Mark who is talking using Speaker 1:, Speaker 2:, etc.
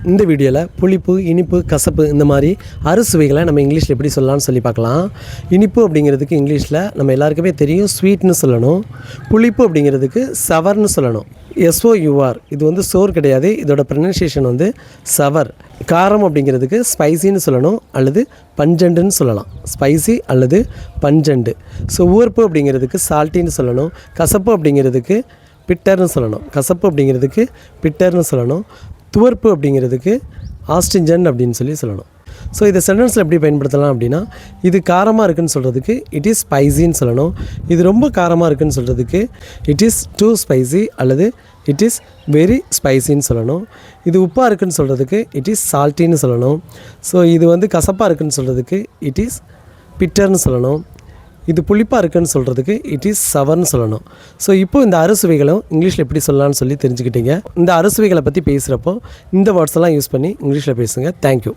Speaker 1: இந்த வீடியோவில் புளிப்பு, இனிப்பு, கசப்பு இந்த மாதிரி அறுசுவைகளை நம்ம இங்கிலீஷில் எப்படி சொல்லலாம்னு சொல்லி பார்க்கலாம். இனிப்பு அப்படிங்கிறதுக்கு இங்கிலீஷில் நம்ம எல்லாருக்குமே தெரியும் ஸ்வீட்னு சொல்லணும். புளிப்பு அப்படிங்கிறதுக்கு சவர்னு சொல்லணும். SOUR இது வந்து சோர் கிடையாது, இதோட ப்ரொனன்சியேஷன் வந்து சவர். காரம் அப்படிங்கிறதுக்கு ஸ்பைசின்னு சொல்லணும் அல்லது பஞ்சண்டுன்னு சொல்லலாம். ஸ்பைசி அல்லது பஞ்சண்டு. ஸோ உவர்ப்பு அப்படிங்கிறதுக்கு சால்ட்டின்னு சொல்லணும். கசப்பு அப்படிங்கிறதுக்கு பிட்டர்னு சொல்லணும். கசப்பு அப்படிங்கிறதுக்கு பிட்டர்னு சொல்லணும். துவர்ப்பு அப்படிங்கிறதுக்கு ஆஸ்டிஞ்சன் அப்படின்னு சொல்லணும். ஸோ இதை சென்டென்ஸில் எப்படி பயன்படுத்தலாம் அப்படின்னா, இது காரமாக இருக்குதுன்னு சொல்கிறதுக்கு இட் இஸ் ஸ்பைசின்னு சொல்லணும். இது ரொம்ப காரமாக இருக்குதுன்னு சொல்கிறதுக்கு இட் இஸ் டூ ஸ்பைசி அல்லது இட் இஸ் வெரி ஸ்பைசின்னு சொல்லணும். இது உப்பாக இருக்குதுன்னு சொல்கிறதுக்கு இட் இஸ் சால்ட்டின்னு சொல்லணும். ஸோ இது வந்து கசப்பாக இருக்குதுன்னு சொல்கிறதுக்கு இட் இஸ் பிட்டர்னு சொல்லணும். இது புளிப்பாக இருக்குதுன்னு சொல்கிறதுக்கு இட் இஸ் சவர்னு சொல்லணும். ஸோ இப்போது இந்த அறுசுவைகளும் இங்கிலீஷில் எப்படி சொல்லலாம்னு சொல்லி தெரிஞ்சுக்கிட்டீங்க. இந்த அறுசுவைகளை பற்றி பேசுகிறப்போ இந்த வேர்ட்ஸ் எல்லாம் யூஸ் பண்ணி இங்கிலீஷில் பேசுங்க. தேங்க்யூ.